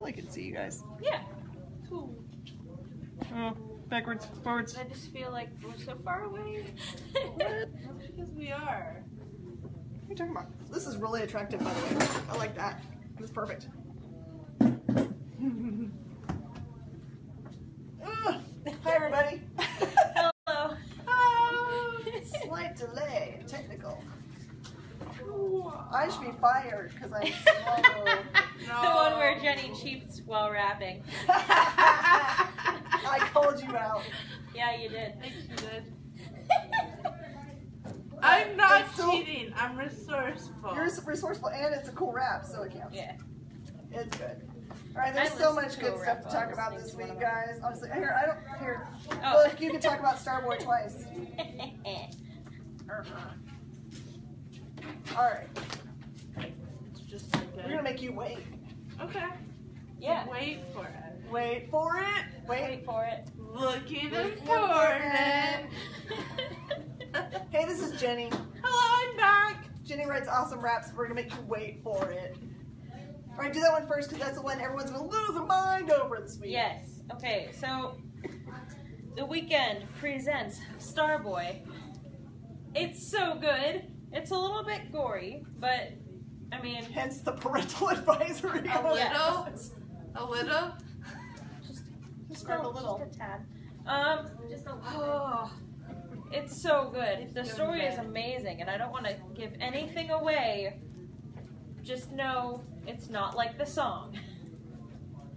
I can see you guys. Yeah. Cool. Oh, backwards, forwards. I just feel like we're so far away. What? That's because we are. What are you talking about? This is really attractive, by the way. I like that. It's perfect. Hi, everybody. Hello. Slight delay, technical. I should be fired because I'm slow. No. The one where Jenny cheats while rapping. I called you out. Yeah, you did. I cheated. I'm not cheating. I'm resourceful. You're resourceful, and it's a cool rap, so it counts. Yeah. It's good. All right, there's so much good stuff to talk about this week, guys. Honestly, here. Oh. Look, you can talk about Starboy twice. All right. It's just like We're gonna make you wait. Okay. Yeah. Wait for it. Wait for it. Wait for it. Looking important. Hey, this is Jenny. Hello, I'm back. Jenny writes awesome raps. We're gonna make you wait for it. All right, do that one first because that's the one everyone's gonna lose their mind over this week. Yes. Okay, so The Weeknd presents Starboy. It's so good. It's a little bit gory, but I mean, hence the parental advisory. A little. A little. Just a little. Just a tad. Just a little. It's so good. The story is amazing, and I don't want to give anything away. Just know it's not like the song.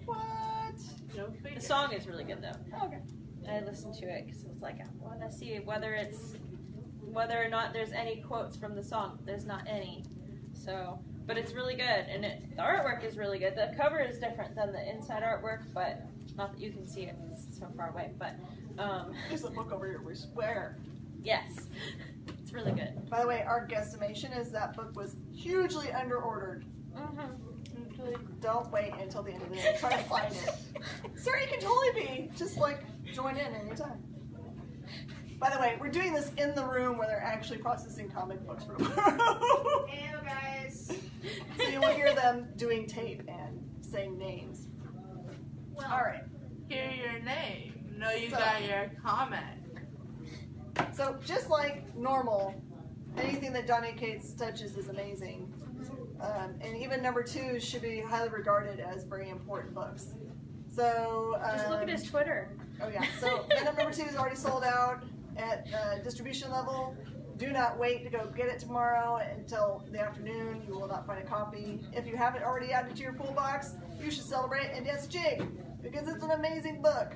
What? The song is really good though. Okay. I listened to it because it was like I want to see whether or not there's any quotes from the song. There's not any. So, but it's really good, and the artwork is really good. The cover is different than the inside artwork, but not that you can see it because it's so far away. But there's a book over here. We swear. Yes, it's really good. By the way, our guesstimation is that book was hugely underordered. Don't wait until the end of the day. Try to find it. Sir, you can totally be. Just like join in anytime. By the way, we're doing this in the room where they're actually processing comic books for tomorrow. Hello, guys. So you will hear them doing tape and saying names. Well, all right. Hear your name. Know you got your comment. So just like normal, anything that Johnny Cates touches is amazing. And even number 2 should be highly regarded as very important books. So just look at his Twitter. Oh yeah. So Venom number 2 is already sold out at distribution level. Do not wait to go get it tomorrow until the afternoon. You will not find a copy. If you haven't already added to your pool box, you should celebrate and dance a jig because it's an amazing book.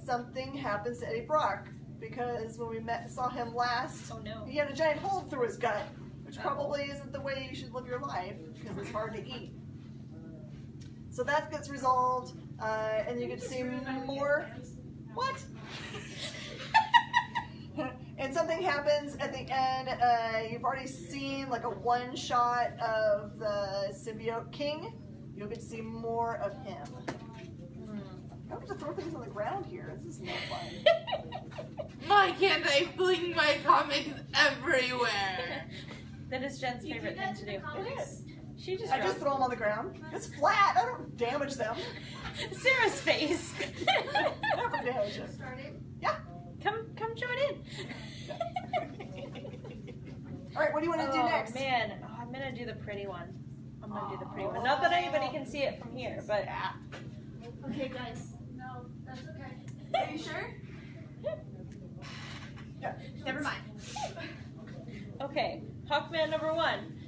Something happens to Eddie Brock because when we saw him last, he had a giant hole through his gut, which probably isn't the way you should live your life because it's hard to eat. So that gets resolved, and you get to see more. What? And something happens at the end. You've already seen like a one-shot of the symbiote king. You'll get to see more of him. I don't get to throw things on the ground here. This is not fun. Why can't I fling my comics everywhere? That is Jen's favorite thing to do. It is. She just I just throw them on the ground. It's flat. I don't damage them. Sarah's face. Never damage them. Yeah. Come join in. All right, what do you want to do next? Oh man, I'm gonna do the pretty one. I'm gonna do the pretty one. Not that anybody can see it from here, but okay, guys. No, that's okay. Are you sure? Yeah. Never mind. Okay, Hawkman number 1.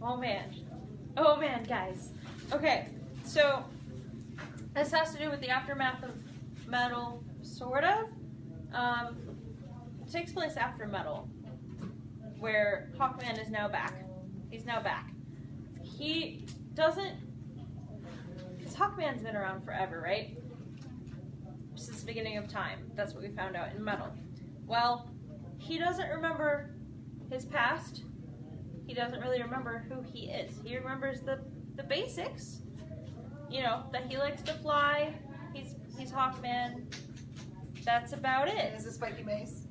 Oh man, guys. Okay, so this has to do with the aftermath of Metal, sort of. It takes place after Metal, where Hawkman is now back. He's now back. He doesn't, because Hawkman's been around forever, right? Since the beginning of time. That's what we found out in Metal. Well, he doesn't remember his past. He doesn't really remember who he is. He remembers the basics. You know, that he likes to fly. He's Hawkman. That's about it. Is it Spiky Mace?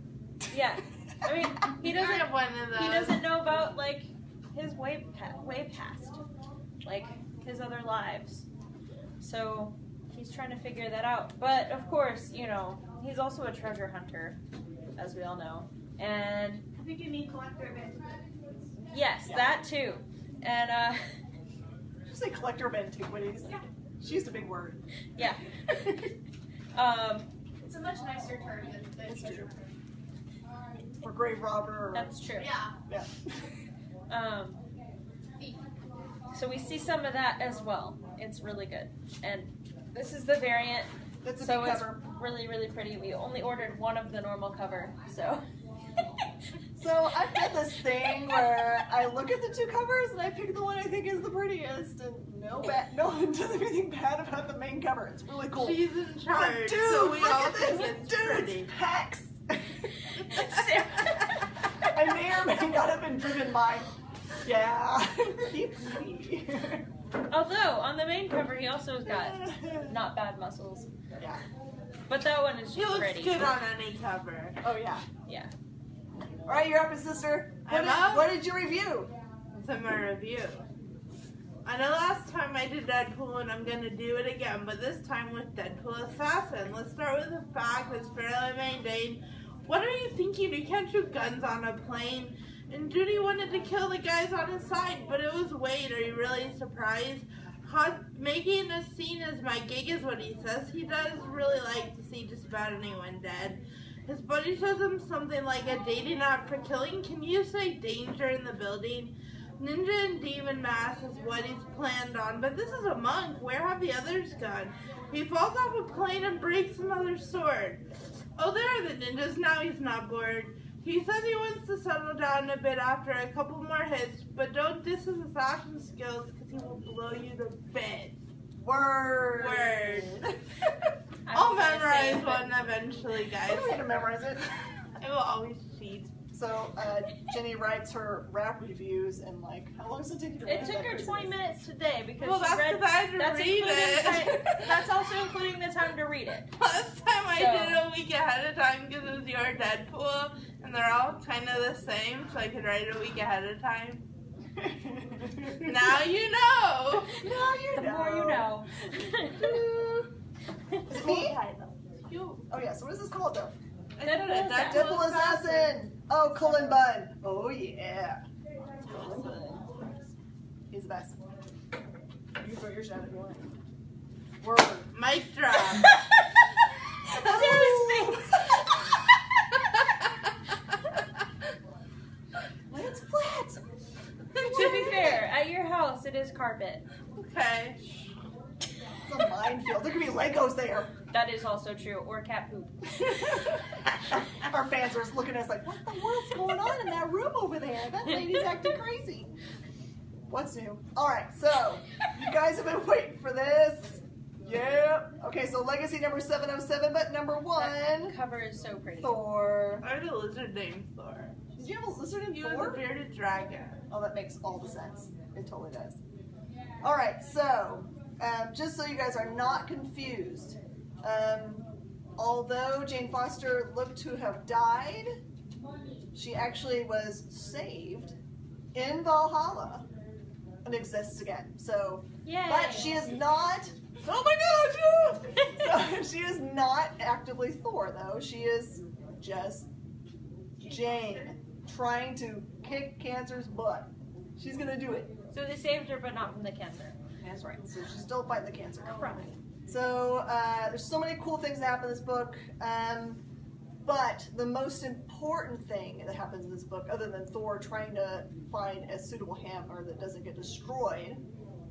Yeah. I mean, he doesn't. One of those. He doesn't know about like his way past. Like his other lives. So he's trying to figure that out. But of course, you know, he's also a treasure hunter, as we all know. And I think you mean collector of antiquities. yes, Yeah. that too. And Did you say collector of antiquities? Yeah. She used a big word. yeah. It's a much nicer term than It's treasure true. hunter. Or grave robber. Or, That's true. Yeah. yeah. So we see some of that as well. It's really good. And this is the variant. That's a So big it's cover. really, really pretty. We only ordered one of the normal cover, so. So I've done this thing where I look at the two covers and I pick the one I think is the prettiest, and no one does anything bad about the main cover. It's really cool. She's in But charge, dude, so we look all at think this it's dude's pretty. pecs. I may or may not have been driven by, yeah, pretty. Although on the main cover he also has got not bad muscles, Yeah. but that one is She just looks pretty. good on any cover. Oh yeah. Yeah. All right, you're up, sister. I'm up. What did you review? It's my review. I know last time I did Deadpool and I'm gonna do it again, but this time with Deadpool Assassin. Let's start with the fact that's fairly mundane. What are you thinking? You can't shoot guns on a plane. And Judy wanted to kill the guys on his side, but it was Wade. Are you really surprised? Making a scene as my gig is what he says he does. Really like to see just about anyone dead. His buddy shows him something like a dating app for killing. Can you say danger in the building? Ninja and demon mask is what he's planned on, but this is a monk. Where have the others gone? He falls off a plane and breaks another sword. Oh, there are the ninjas. Now he's not bored. He says he wants to settle down a bit after a couple more hits, but don't diss his assassin skills because he will blow you to bits. Word. Word. I I'll was gonna say, memorize but- one eventually, I guys. don't need to memorize it. I will always cheat. So Jenny writes her rap reviews, and like, how long does it take you to It read took that her crazy 20 list? minutes today because Well, she that's read. because I had to That's read including it. time. That's also including the time to read it. Last time I So- did it a week ahead of time because it was your Deadpool, and they're all kind of the same, so I could write it a week ahead of time. Now you know! Now you The know. more you know. Is it me? You. Oh yeah, so what is this called though? I said it, Deadpool Assassin! Oh, Cullen Bunn! Oh yeah. Cullen Bunn. He's the best. You can throw your shot if you want. Word. Mic drop. Seriously. It's flat! To be fair, at your house it is carpet. Okay. It's a minefield. There could be Legos there. That is also true, or cat poop. Our fans are looking at us like, what the world's going on in that room over there? That lady's acting crazy. What's new? All right, so you guys have been waiting for this. Yep. Okay, so legacy number 707, but number one, That cover is so pretty. Thor. I had a lizard named Thor. Did you have a lizard in He was a Thor? bearded dragon. Oh, that makes all the sense. It totally does. All right, so just so you guys are not confused, although Jane Foster looked to have died, she actually was saved in Valhalla and exists again. So, Yay. but she is not. Oh my God! So she is not actively Thor, though. She is just Jane trying to kick cancer's butt. She's gonna do it. So they saved her, but not from the cancer. That's right. So she's still fighting the cancer. Right. So there's so many cool things that happen in this book. But the most important thing that happens in this book, other than Thor trying to find a suitable hammer that doesn't get destroyed.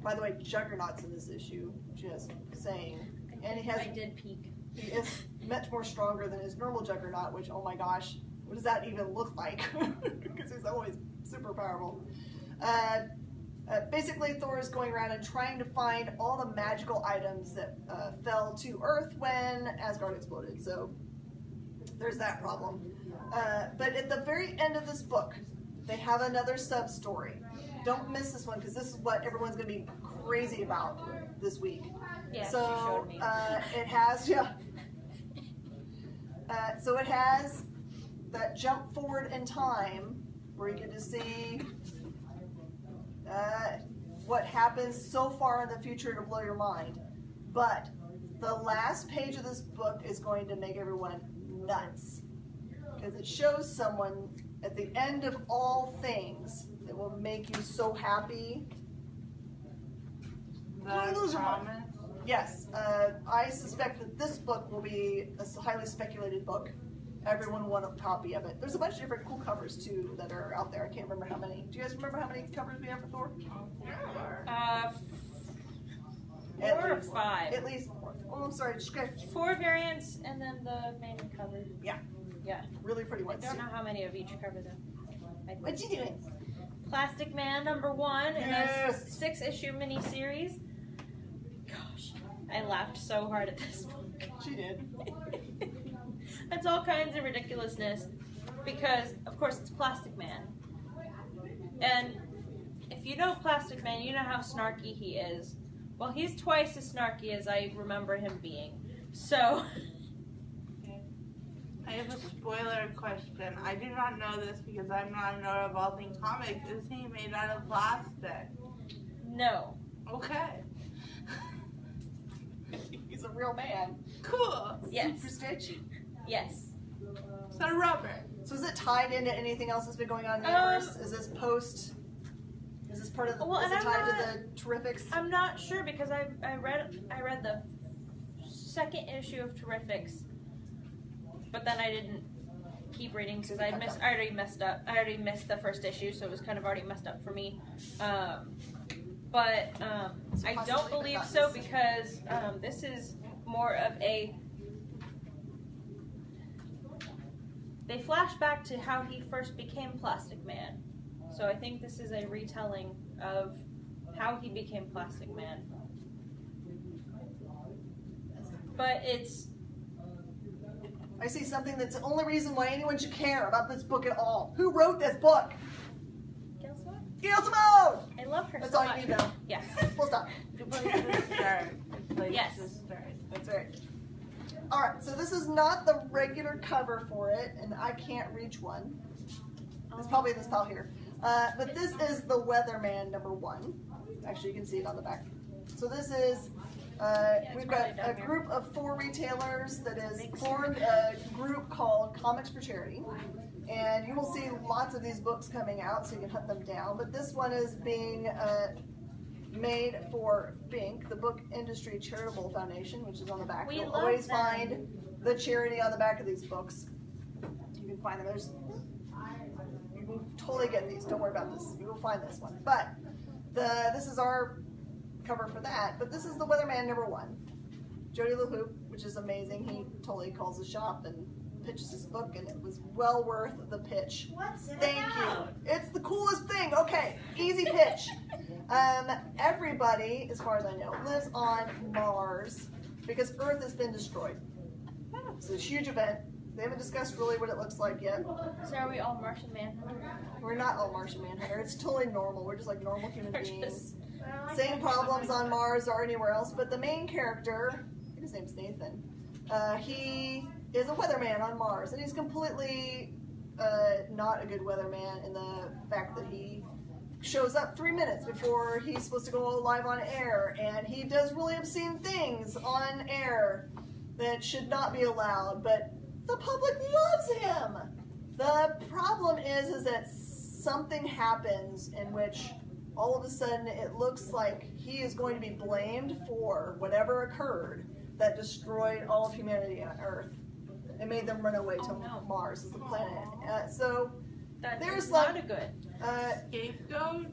By the way, Juggernaut's in this issue, just saying. And I did peek. he is much more stronger than his normal Juggernaut, which, oh my gosh, what does that even look like? Because he's always super powerful. Basically, Thor is going around and trying to find all the magical items that fell to Earth when Asgard exploded. So there's that problem. But at the very end of this book, they have another sub-story. Don't miss this one because this is what everyone's going to be crazy about this week. Yeah, So she showed me. it has, yeah. So it has that jump forward in time where you get to see what happens so far in the future to blow your mind. But the last page of this book is going to make everyone nuts. Because it shows someone at the end of all things that will make you so happy. The promise. Yes, I suspect that this book will be a highly speculated book. Everyone will want a copy of it. There's a bunch of different cool covers too that are out there. I can't remember how many. Do you guys remember how many covers we have for Thor? 4 or 5. At least 4. Oh, I'm sorry. 4 variants and then the main cover. Yeah. Yeah. Really pretty I ones. don't know how many of each cover though. What you doing? Plastic Man #1 in Yes. a 6-issue miniseries. Gosh, I laughed so hard at this book. She did. It's all kinds of ridiculousness because, of course, it's Plastic Man. And if you know Plastic Man, you know how snarky he is. Well, he's twice as snarky as I remember him being. So... I have a spoiler question. I do not know this because I'm not a know of all things comics. Is he made out of plastic? No. Okay. He's a real man. Cool. Yes. Super stitchy. Yes. So rubber. So is it tied into anything else that's been going on in the universe? Is this post? Is this part of the? Well, is and it I'm tied not- to the Terrifics? I'm not sure because I read the 2nd issue of Terrifics, but then I didn't keep reading because I already messed up. I already missed the 1st issue, so it was kind of already messed up for me. But I don't believe so because this is more of a. They flash back to how he first became Plastic Man, so I think this is a retelling of how he became Plastic Man. But it's. I see something that's the only reason why anyone should care about this book at all. Who wrote this book? Gail Simone? Gail Simone! I love her That's so all much. you need, though. Yes. Full stop. Good place to start. Good place Yes. to start. That's right. Alright, so this is not the regular cover for it, and I can't reach one. It's probably this pile here. But this is the Weatherman #1. Actually, you can see it on the back. So this is, we've got a group of 4 retailers that has formed a group called Comics for Charity. And you will see lots of these books coming out, so you can hunt them down. But this one is being made for BINC, the Book Industry Charitable Foundation, which is on the back. We You'll love always them. find the charity on the back of these books. You can find them. You can totally get these. Don't worry about this. You will find this one. But this is our cover for that. But this is the Weatherman #1. Jody LaHoop, which is amazing. He totally calls the shop and pitches his book, and it was well worth the pitch. What's it Thank about? you. It's the coolest thing. Okay, easy pitch. Everybody, as far as I know, lives on Mars because Earth has been destroyed. It's a huge event. They haven't discussed really what it looks like yet. So are we all Martian Manhunter? We're not all Martian Manhunter. It's totally normal. We're just like normal human We're beings. just- Same problems on Mars or anywhere else. But the main character, I think his name's Nathan, he is a weatherman on Mars. And he's completely not a good weatherman in the fact that he shows up 3 minutes before he's supposed to go live on air. And he does really obscene things on air that should not be allowed. But the public loves him. The problem is that something happens in which all of a sudden it looks like he is going to be blamed for whatever occurred that destroyed all of humanity on Earth and made them run away to Mars as a planet. So That there's is like not a good. Scapegoat?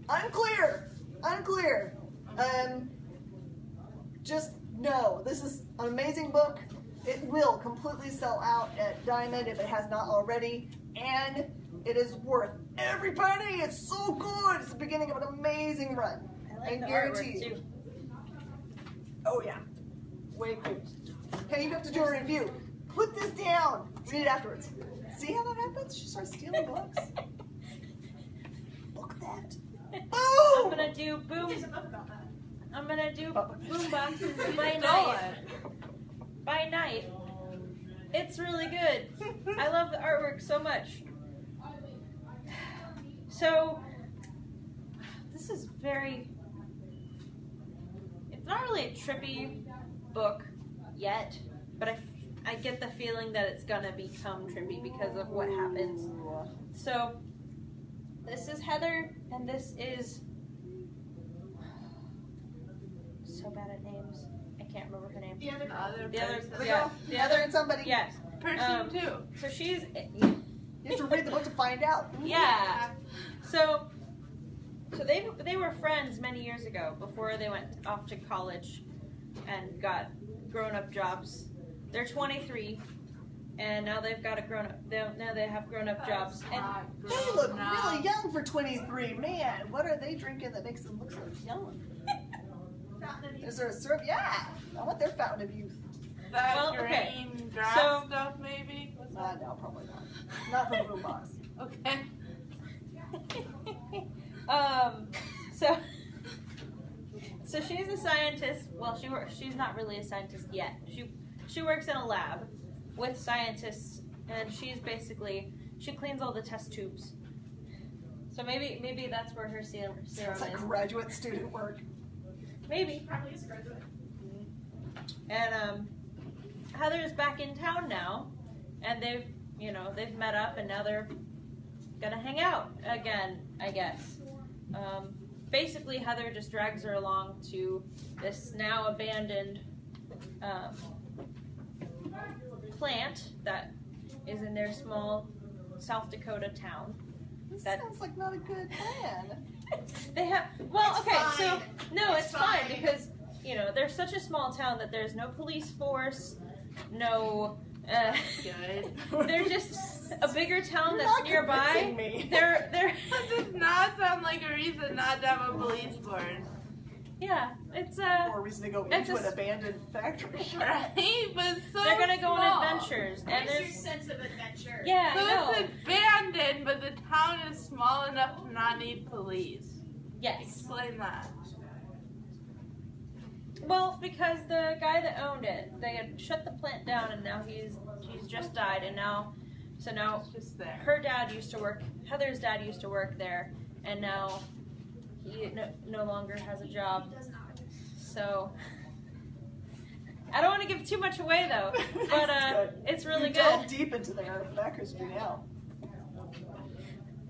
Unclear. Just know this is an amazing book. It will completely sell out at Diamond if it has not already, and it is worth every penny. It's so good. It's the beginning of an amazing run. I like the guarantee artwork you. too. Oh yeah, way cool. Hey, you have to do a review. Put this down. Read it afterwards. See how that happens? She starts stealing books. Book theft. I'm Boom! gonna do boom. There's a book about that. I'm gonna do Oh. boom boxes by Stole night. it. By night. It's really good. I love the artwork so much. So this is very. It's not really a trippy book yet, but I get the feeling that it's gonna become trippy because of what happens. So, this is Heather, and this is so bad at names. I can't remember her name. The other The Heather and somebody. Yes. person too. So she's. You have to read the book to find out. Yeah. So they were friends many years ago before they went off to college and got grown-up jobs. They're 23, and now they've got a grown-up. Now they have grown-up jobs. And They look really young for 23. Man, what are they drinking that makes them look so young? Is there a syrup? Yeah, I want their fountain of youth. That Well, okay. green grass So- stuff, maybe? No, probably not. Not from the boombox. Okay. So she's a scientist. Well, she's not really a scientist yet. She works in a lab with scientists, and she cleans all the test tubes. So maybe that's where her serum It's is. like graduate student work. Maybe. Probably is graduate. And Heather's back in town now, and they've met up, and now they're gonna hang out again, I guess. Basically, Heather just drags her along to this now abandoned plant that is in their small South Dakota town. This That- sounds like not a good plan. They have so no, It's it's fine fine. because they're such a small town that there's no police force, no. Good. They're just a bigger town You're that's not nearby. convincing me. They're That does not sound like a reason not to have a police force. yeah, it's Or a reason to go It's into a an abandoned factory. Right? But it's so they're gonna go small. on adventures and Where's your there's sense of adventure? yeah, So I know. it's abandoned, but the town is small enough to not need police. Yes. Explain that. Well, because the guy that owned it, they had shut the plant down, and now he's just died, and now It's just there. her dad used to work. Heather's dad used to work there, and now he no longer has a job. He does not. So I don't want to give too much away though, but Good. it's really You delve good. deep into their back history now.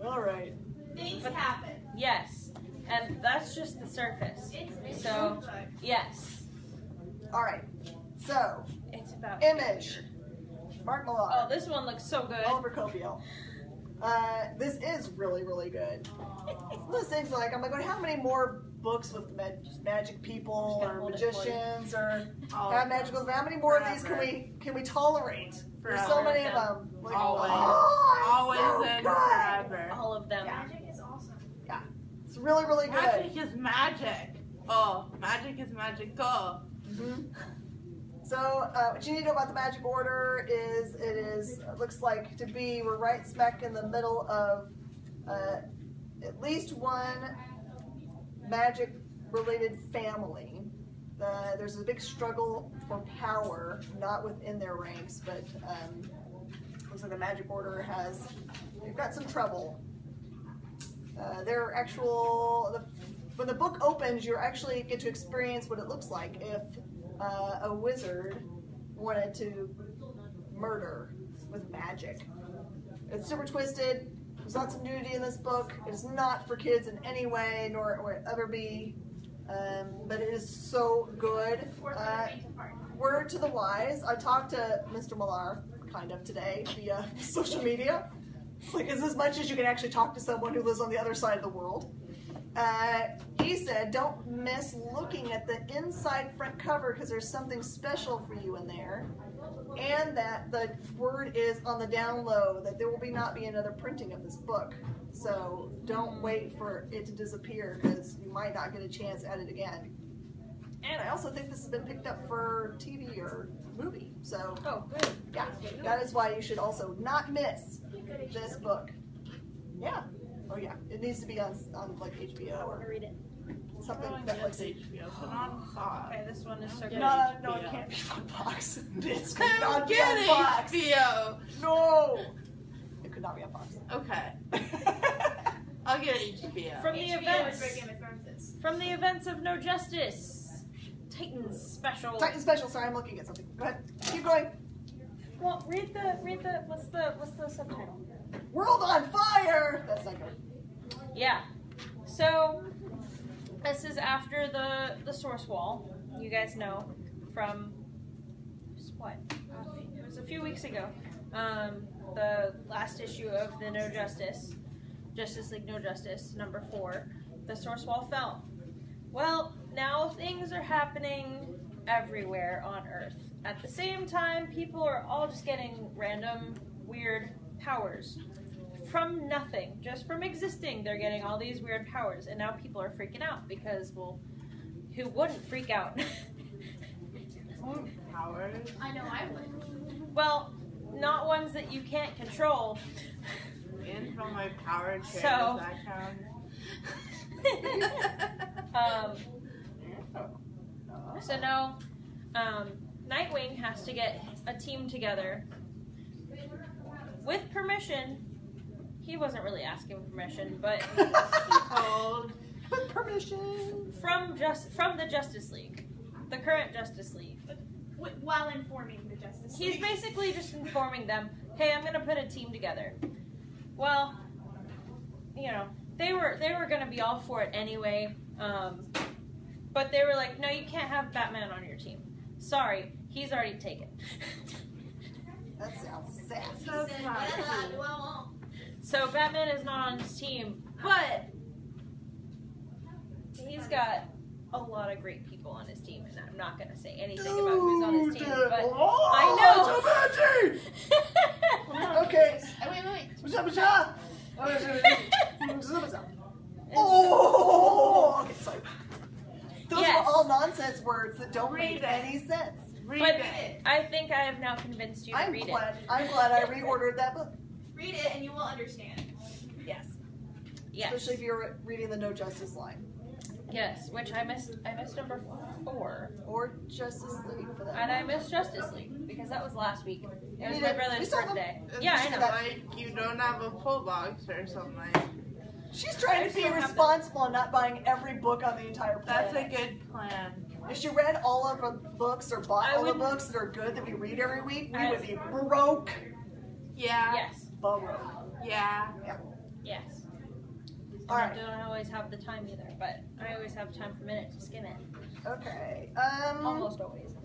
All right. Things But- happen. Yes, and that's just the surface. It's So- good. Yes, All right. So, it's about image. Mark Millar. Oh, this one looks so good. Oliver Copiel. This is really, really good. Those things like, I'm like, well, how many more books with magic people Just gonna or hold it for you. magicians or Oh, have magicals? How many more of these Forever. can we tolerate? There's so Forever. many of them. Like, Always. oh, Always it's so and good. forever. All of them. Magic is awesome. It's really, really good. Magic is magic. Oh, magic is magical. Mhm. So, what you need to know about the Magic Order is it looks like to be, we're right smack in the middle of at least one magic-related family. There's a big struggle for power, not within their ranks, but looks like the Magic Order they've got some trouble. When the book opens, you actually get to experience what it looks like if a wizard wanted to murder with magic. It's super twisted. There's lots of nudity in this book. It is not for kids in any way, nor will it ever be. But it is so good. Worth the faint of heart. Word to the wise. I talked to Mr. Millar kind of today via social media. It's like, is as much as you can actually talk to someone who lives on the other side of the world. He said, don't miss looking at the inside front cover because there's something special for you in there. And that the word is on the down low that there will not be another printing of this book. So don't wait for it to disappear because you might not get a chance at it again. And I also think this has been picked up for TV or movie. So Oh, good. yeah, that is why you should also not miss this book. Yeah. Oh yeah. It needs to be on like HBO or read it. something Oh, that yes, looks HBO, but on Fox. Okay, this one is so good. no, it HBO. can't be on Fox. It's I not don't be on get Fox. HBO. No. It could not be on Fox. Okay, I'll get HBO. From the HBO events. is where Game of Thrones From the events of No Justice, Titans special. Titan special. Sorry, I'm looking at something. Go ahead. Keep going. Well, read the. What's the subtitle? World on fire. That's not good. Yeah. So this is after the source wall. You guys know from what? It was a few weeks ago. The last issue of the No Justice, Justice League No Justice, number 4. The source wall fell. Well, now things are happening everywhere on Earth. At the same time, people are all just getting random, weird powers. From nothing, just from existing, they're getting all these weird powers. And now people are freaking out because, well, who wouldn't freak out? Powers? I know I would. Well, not ones that you can't control. And from my power chair, So- does that count? So now, Nightwing has to get a team together with permission. He wasn't really asking permission, but Told. With permission. from the Justice League, the current Justice League. While informing the Justice He's League. basically just informing them, "Hey, I'm gonna put a team together." Well, you know, they were gonna be all for it anyway, but they were like, "No, you can't have Batman on your team. Sorry, he's already taken." That sounds sassy. That's Said, not "Well, I cool. do I want." So Batman is not on his team, but he's got a lot of great people on his team, and I'm not gonna say anything about who's on his team, but I know. Okay. Wait. Oh! Okay, sorry. Those Yes. are all nonsense words that don't Read make it. any sense. Read But it. I think I have now convinced you to I'm read glad I reordered that book. Read it and you will understand. Yes. it. Yes. Especially if you're reading the No Justice line. Yes, which I missed number 4. Or Justice League for that. And I missed Justice League because that was last week. It was You my did. We brother's saw them. birthday. It's Yeah, I know. like you don't have a pull box or something. She's trying to be still have responsible and not buying every book on the entire That's planet. a good plan. If she read all of the books or bought I all the would- books that are good that we read every week, we I- would be broke. Yeah. Yes. Broke. Yeah. Yes. All I right. don't always have the time either, but I always have time per minute to skim it. Okay. Almost always.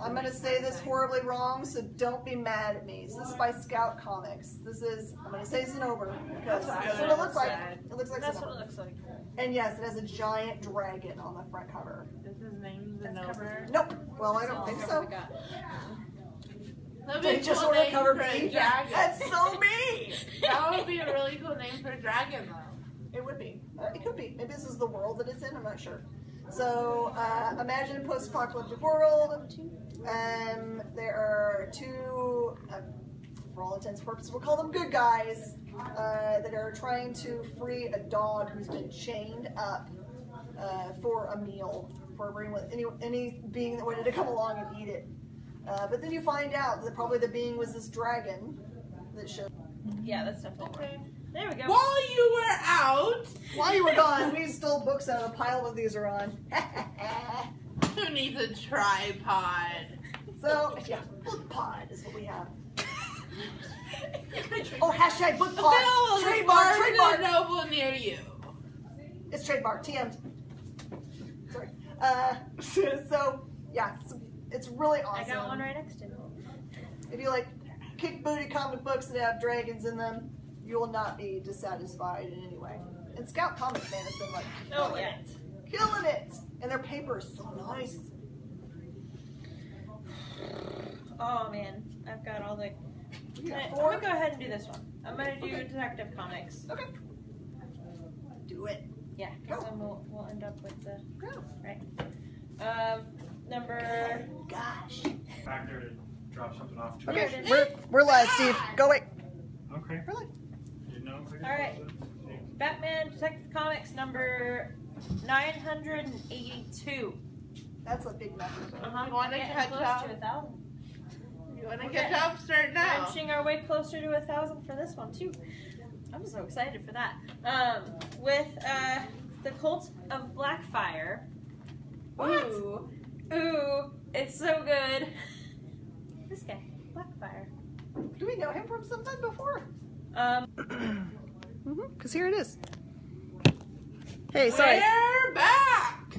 I'm gonna say this horribly wrong, so don't be mad at me. So this is by Scout Comics. I'm gonna say Zinnober because that's what it looks like. It looks like That's what it Zinnober. looks like. And yes, it has a giant dragon on the front cover. Is his name That's Zinnober? cover. Nope. Well, I That's don't all think the so. cover we got. That'd They be a just cool sort of name covered for a me. dragon. That's so mean. That would be a really cool name for a dragon, though. It would be. It could be. Maybe this is the world that it's in. I'm not sure. So imagine a post-apocalyptic world. There are two, for all intents and purposes, we'll call them good guys, that are trying to free a dog who's been chained up for a meal for any being that wanted to come along and eat it. But then you find out that probably the being was this dragon that showed. Yeah, that's definitely Okay. There we go. While you were out, While you were gone, we stole books out of a pile of these are on. who needs a tripod? So, yeah, book pod is what we have. Oh, hashtag book pod. Bill, Trademark, Barnes trademark. and Noble near you. It's trademark, TM'd. Sorry. So, yeah, it's really I awesome. got one right next to me. If you like kick booty comic books that have dragons in them, you will not be dissatisfied in any way. And Scout Comics, man, has been like Oh, killing yeah. it. Killing it! And their paper is so nice. Oh, man. I've got all the... You got I'm 4? going to go ahead and do this one. I'm going to do Okay. Detective Comics. Okay. Do it. Yeah, because Go. then we'll end up with the... Go. Right. Number... Gosh. Back there to drop something off to Okay, us. we're live, Steve. Go away. Okay. We're live. You know, All right. Batman Detective Comics number 982. That's a big number. You wanna Getting catch close up? to 1,000. You want to Okay. catch up? Start now. Inching our way closer to 1,000 for this one too. I'm so excited for that. With The Cult of Blackfire. What? Ooh, it's so good. This guy, Blackfire. Do we know him from something before? Because here it is. Hey, sorry. We're back!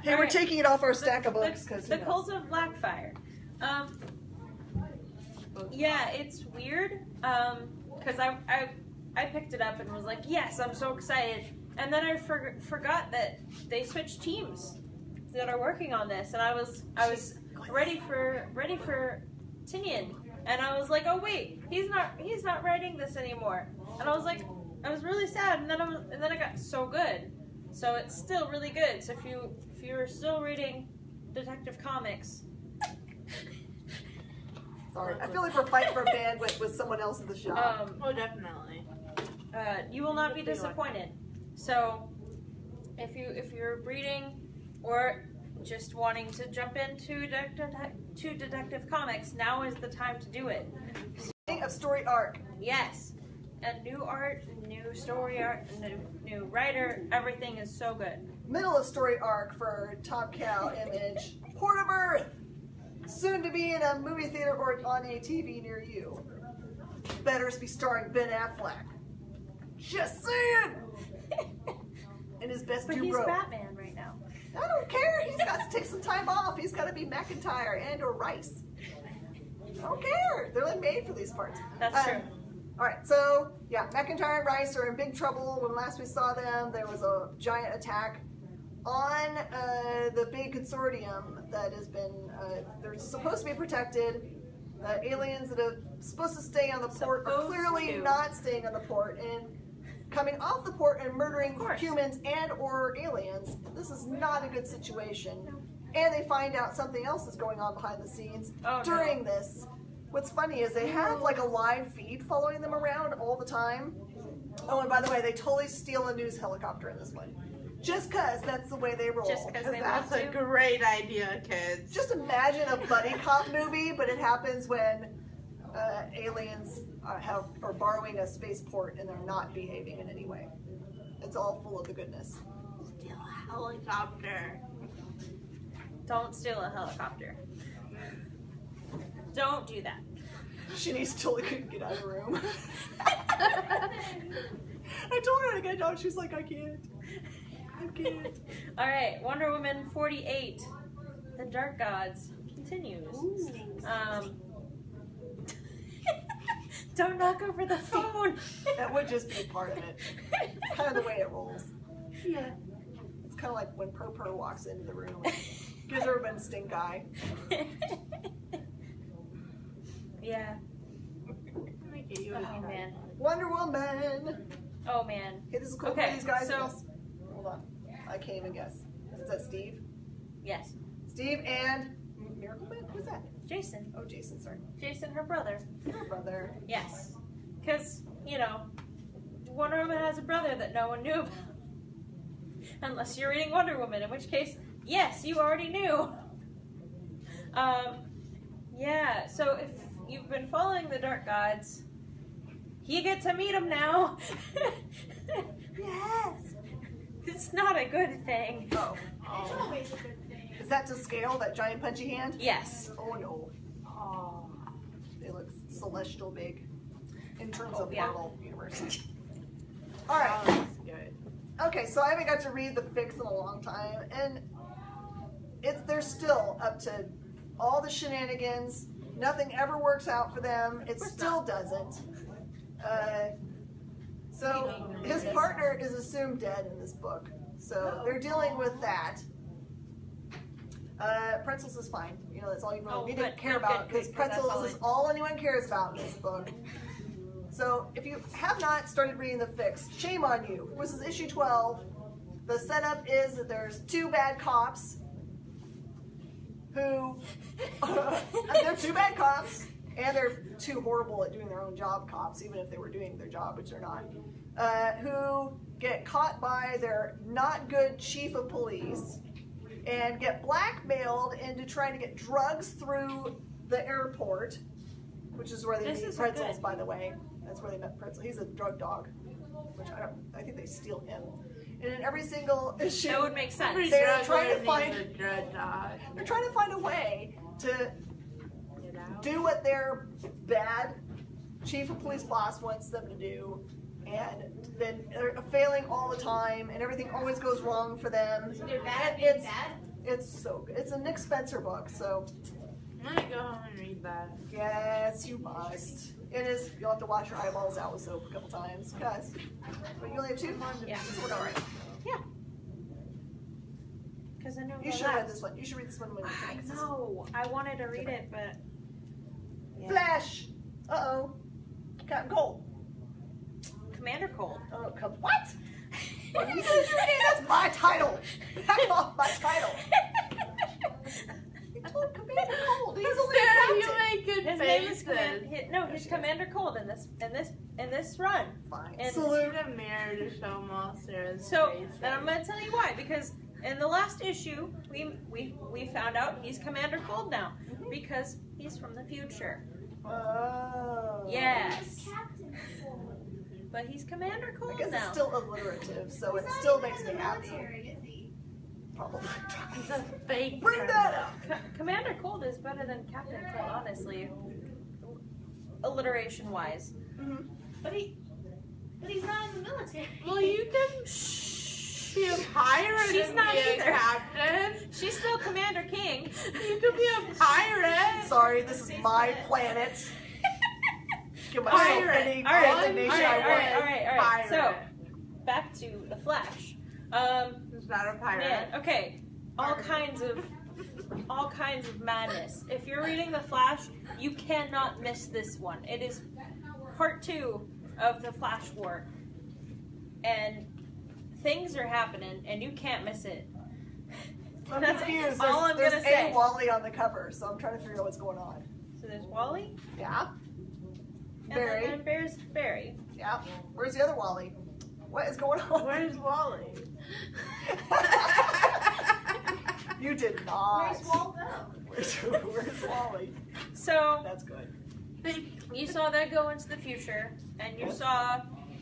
Hey, All we're right. taking it off our stack of books because The Cult of Blackfire. Yeah, it's weird. Because I picked it up and was like, yes, I'm so excited. And then I forgot that they switched teams that are working on this, and I was ready for Tinian, and I was like, oh wait, he's not writing this anymore, and I was like, I was really sad, and then it got so good, so it's still really good. So if you're still reading Detective Comics, Sorry, I feel like we're fighting for bandwidth with someone else in the shop. Oh, definitely. you will not be disappointed. So if you're reading or just wanting to jump into Detective Comics, now is the time to do it. Speaking of story arc, Yes, and new art, new story art, new writer, everything is so good. middle of story arc for Top Cow Image, Port of Earth, soon to be in a movie theater or on a TV near you. Better be starring Ben Affleck. Just saying. In his best But new he's robe. Batman right now. I don't care. He's got to take some time off. He's got to be McIntyre and or Rice. I don't care. They're like made for these parts. That's true. All right, so yeah, McIntyre and Rice are in big trouble. When last we saw them, there was a giant attack on the big consortium that has been. They're supposed to be protected. Aliens that are supposed to stay on the port are Supposed clearly to. not staying on the port and coming off the port and murdering Of course. humans and or aliens. This is not a good situation. And they find out something else is going on behind the scenes Oh, during this. What's funny is they have like a live feed following them around all the time. Oh, and by the way, they totally steal a news helicopter in this one. Just because that's the way they roll. Just 'cause they That's want a to. great idea, kids. Just imagine a buddy cop movie, but it happens when aliens are borrowing a spaceport and they're not behaving in any way. It's all full of the goodness. Steal a helicopter. Don't steal a helicopter. Don't do that. Shanice totally couldn't get out of the room. I told her to get out. She's like, I can't. I can't. All right, Wonder Woman 48, The Dark Gods continues. Don't knock over the phone. That would just be part of it. Kind of the way it rolls. Yeah. It's kind of like when Purr walks into the room. Gives everyone stink eye. Yeah. Let me get you a Oh man. Wonder Woman. Oh man. Okay, this is cool Okay, for these guys. so- Yes. Hold on. I can't even guess. Is that Steve? Yes. Steve and Miracle Man? Who's that? Jason. Oh, Jason, sorry. Jason, her brother. Your brother. Yes. Because, Wonder Woman has a brother that no one knew about. Unless you're reading Wonder Woman, in which case, yes, you already knew. Yeah, so if you've been following the Dark Gods, you get to meet them now. Yes. It's not a good thing. Oh. It's always a good thing. Is that to scale, that giant punchy hand? Yes. Oh, no. Oh. They look celestial big in terms of Yeah. Marvel Universe. All right. That's good. Okay, so I haven't got to read the fix in a long time, and they're still up to all the shenanigans. Nothing ever works out for them. It still doesn't. So his partner is assumed dead in this book, so they're dealing with that. Pretzels is fine. That's all you really need to good, care good, about, good, because good, that's Pretzels is all anyone cares about in this book. So if you have not started reading the fix, shame on you. This is issue 12. The setup is that there's two bad cops who they're two bad cops, and they're too horrible at doing their own job cops, even if they were doing their job, which they're not, who get caught by their not good chief of police and get blackmailed into trying to get drugs through the airport, which is where they This meet is Pretzels, good. by the way. That's where they met Pretzels. He's a drug dog, which I think they steal him. and in every single issue, That would make Every sense. They're drug trying to lord find- needs a drug dog. they're trying to find a way to Get out. do what their bad chief of police boss wants them to do, and then they're failing all the time, and everything always goes wrong for them. They're bad at And being bad. It's so good. It's a Nick Spencer book, so I'm gonna go home and read that. yes, you must. It is. You'll have to wash your eyeballs out with soap a couple times, guys. But you only have 2. Yeah. This will work all right. Because I know You the should read last- this one. You should read this one when you I finish. know. I wanted to read it, but yeah. Flash. Uh-oh. Captain Cold. Commander Cold. Oh, come. What? What are you doing? That's my title. Back off my title. You told Commander Cold. He's only a Sarah, you captain. make good His name is faces. he's Commander Cold in this run. Fine. And- Salute. Need a mirror to show them all Sarah's So, faces. and I'm gonna tell you why. Because in the last issue, we found out he's Commander Cold now because he's from the future. Oh. Yes, Captain Cold. but he's Commander I Cold guess now. it's still alliterative, so it He's not still even makes in me the happy. military, is he? Probably. He's a fake. Bring that up. Commander Cold is better than Captain Cold, honestly. Alliteration wise. Mhm. But he's not in the military. Well, you can be a pirate She's and not be a either. captain. She's still Commander King. You could be a pirate. Sorry, this is my planet. Give myself Pirate. any All right, designation all right, I want. all right. So, Pirate. back to the Flash. Who's not a pirate? Man, okay. All kinds of madness. If you're reading The Flash, you cannot miss this one. It is part 2 of the Flash War. And things are happening and you can't miss it. I'm That's confused. all I'm There's gonna say. a Wally on the cover, so I'm trying to figure out what's going on. So there's Wally, Yeah. and Barry. then there's Barry. Yeah. Where's the other Wally? What is going on? Where's Wally? You did not. Where's Waldo? Where's Wally? So That's good. you saw that go into the future, and you saw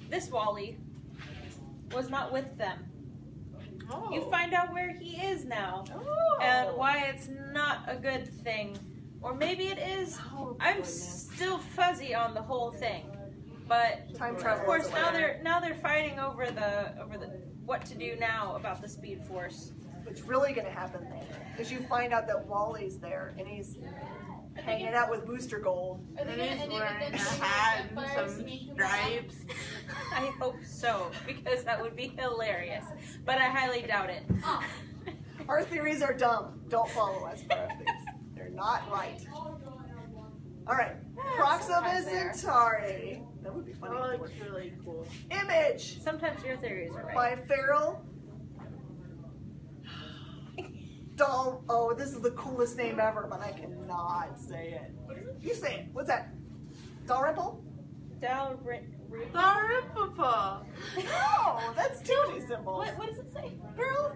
this Wally was not with them. Oh. You find out where he is now, Oh. and why it's not a good thing. Or maybe it is. Oh, I'm goodness. still fuzzy on the whole thing. But Time of travel. course is a now winner. they're fighting over the what to do now about the Speed Force. What's really going to happen is you find out that Wally's there and he's hanging out with Booster Gold. Are they And gonna he's end it wearing with a them hat and vampires some making them out? stripes. I hope so, because that would be hilarious. But I highly doubt it. Oh. Our theories are dumb. Don't follow us for our theories. They're not right. All right. Proxima sometimes Centauri. That would be funny. Oh, it's really cool. Image Sometimes your theories are right. by Farrell. Doll. Oh, this is the coolest name ever, but I cannot say it. You say it. What's that? Dalrymple? Dalrymple. No, that's too many symbols. What does it say? Farrell?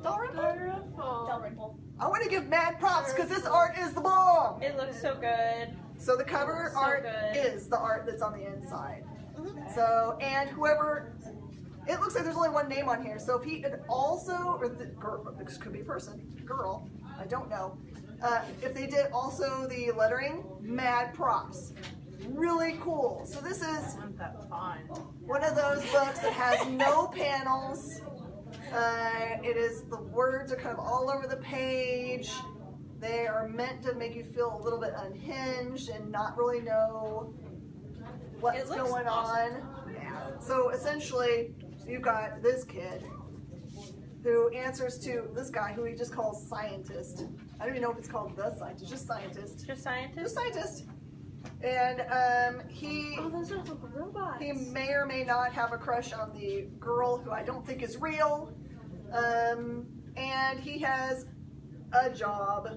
Dalrymple? Dalrymple. Dalrymple. I want to give mad props because this art is the bomb. It looks so good. So the cover So art good. is the art that's on the inside. So, and whoever, it looks like there's only one name on here. So if he had also, or the girl, this could be a person, girl, I don't know. If they did also the lettering, mad props. Really cool. So this is Isn't that fun? one of those books that has no panels. It is, the words are kind of all over the page. They are meant to make you feel a little bit unhinged and not really know what's It looks going awesome. on. Yeah. So essentially, you've got this kid who answers to this guy who he just calls scientist. I don't even know if it's called the scientist, just scientist. Just scientists? Just scientist. And he Oh, those are little robots. he may or may not have a crush on the girl who I don't think is real. And he has a job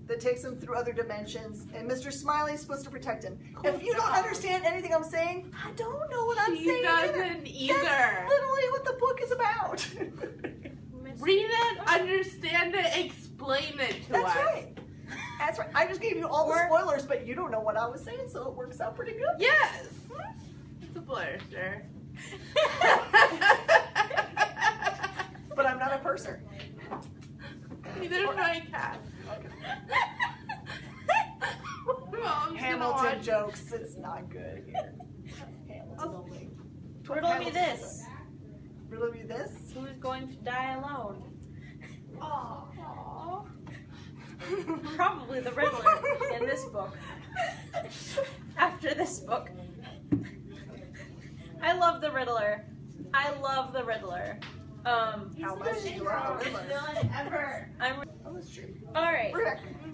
that takes him through other dimensions. And Mr. Smiley's supposed to protect him. Cool If you don't job. understand anything I'm saying, I don't know what I'm She saying doesn't either. That's literally what the book is about. Read it, understand it, explain it to That's us. right. That's right. I just gave you all the spoilers, but you don't know what I was saying, so it works out pretty good. Yes. It's a blur, sir. cursor. Neither is my cat. Mom's Hamilton jokes. It's not good here. Hamilton only. Riddle me this. Riddle me this? Who's going to die alone? Aww. Probably the Riddler in this book. After this book. I love the Riddler. I love the Riddler. How much do you love the Riddler? Villain ever. Oh, that's true. Alright.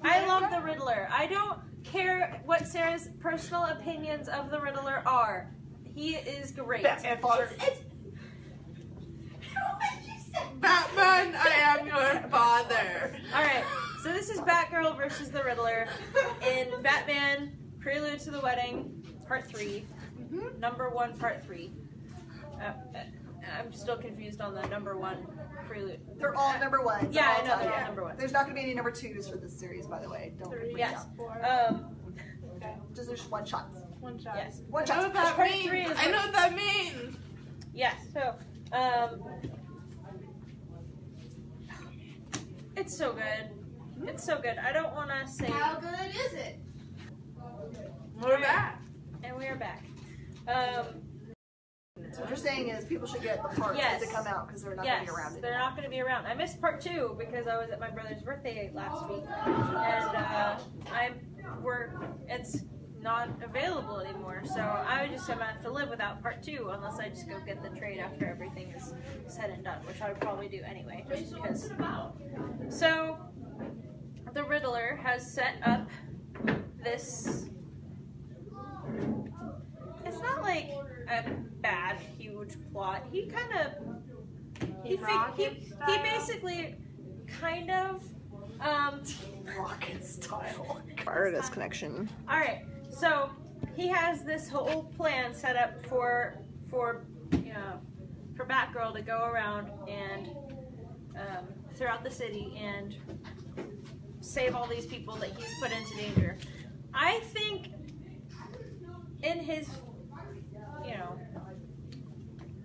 I love the Riddler. I don't care what Sarah's personal opinions of the Riddler are. He is great. Batman father. Batman, I am your father. Alright, so this is Batgirl versus the Riddler in Batman Prelude to the Wedding, Part 3. Number 1, Part 3. I'm still confused on the number 1 Prelude. They're all number ones. Yeah, all I know, time. they're all number 1. There's not going to be any number 2s for this series, by the way. Don't freak Yes. out. Just there's one shot. One shot. Yes. One I know shot. what that Part means. 3 is I know what that means. Yes, so, it's so good. It's so good. I don't want to say... How good is it? We're back. And we are back. So what you're saying is people should get the parts Yes. as they come out because they're not going to be around anymore. They're not going to be around. I missed part 2 because I was at my brother's birthday last week, and it's not available anymore. So I just am gonna have to live without part 2 unless I just go get the trade after everything is said and done, which I would probably do anyway, just because. So the Riddler has set up this. It's not like a bad, huge plot. He kind of, he basically kind of, Rocket style. Artist connection. all right, so he has this whole plan set up for Batgirl to go around and throughout the city and save all these people that he's put into danger. I think in his,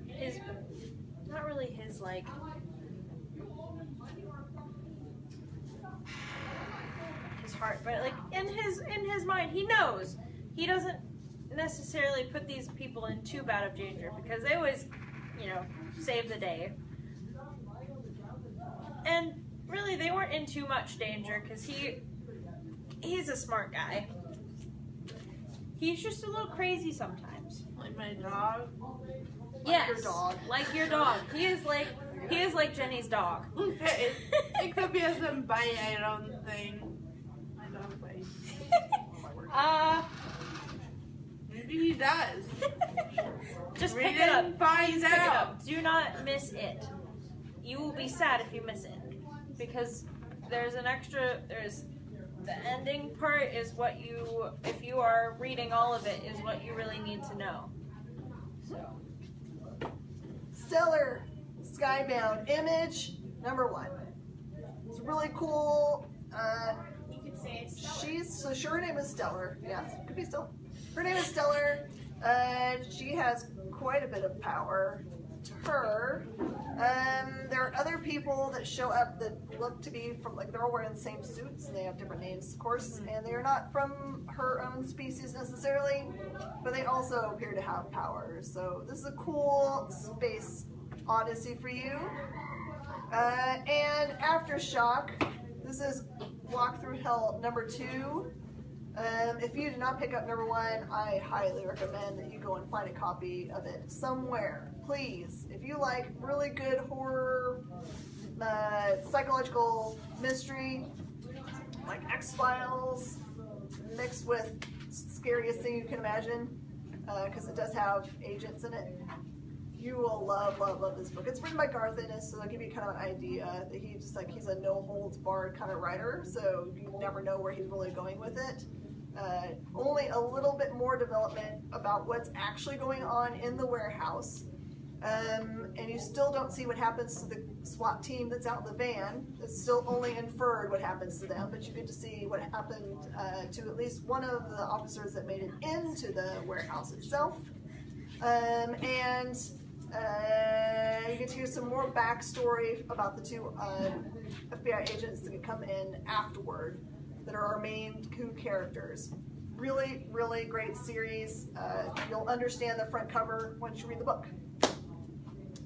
his, not really his, like, his heart, but like in his mind, he knows he doesn't necessarily put these people in too bad of danger because they always, save the day. And really, they weren't in too much danger because he's a smart guy. He's just a little crazy sometimes. Like my dog. Yes, your dog. like your dog. He is like Jenny's dog. Okay. Except he doesn't bite, I don't think. My dog bites. Maybe he does. Just We pick it didn't up. find Please pick it out. up. Do not miss it. You will be sad if you miss it. Because there's the ending part is what if you are reading all of it, is what you really need to know. So. Stellar Skybound image number 1. It's really cool. You could say it's Her name is Stellar. Yes, could be Stellar. Her name is Stellar. She has quite a bit of power to her. There are other people that show up that look to be from, they're all wearing the same suits and they have different names, of course, and they are not from her own species necessarily, but they also appear to have power. So this is a cool space odyssey for you. And Aftershock, this is Walk Through Hell number 2. If you did not pick up number 1, I highly recommend that you go and find a copy of it somewhere. Please, if you like really good horror, psychological mystery, like X-Files, mixed with scariest thing you can imagine, because it does have agents in it, you will love, love, love this book. It's written by Garth Ennis, so that'll give you kind of an idea that he's a no-holds-barred kind of writer, so you never know where he's really going with it. Only a little bit more development about what's actually going on in the warehouse. And you still don't see what happens to the SWAT team that's out in the van. It's still only inferred what happens to them, but you get to see what happened to at least one of the officers that made it into the warehouse itself. And You get to hear some more backstory about the two FBI agents that come in afterward that are our main two characters. Really, really great series. You'll understand the front cover once you read the book.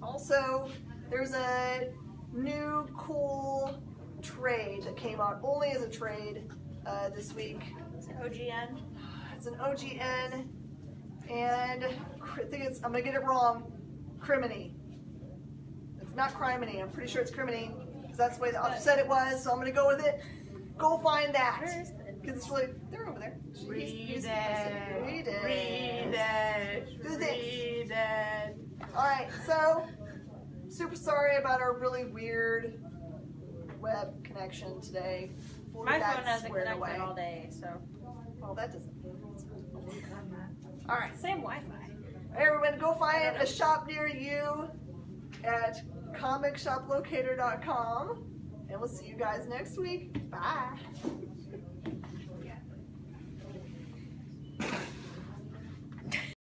Also, there's a new cool trade that came out only as a trade this week. It's an OGN. It's an OGN, and I think it's, I'm going to get it wrong, Criminy. It's not Criminy, I'm pretty sure it's Criminy, because that's the way the author said it was, so I'm going to go with it. Go find that. Where is the Because it's really, they're over there. Read Read it. it. Read it. Do this. Read it. Alright, so, super sorry about our really weird web connection today. We'll My get that phone hasn't squared connected away. all day, so. Well, that doesn't. Alright. Same Wi-Fi. Everyone, go find a shop near you at comicshoplocator.com, and we'll see you guys next week. Bye.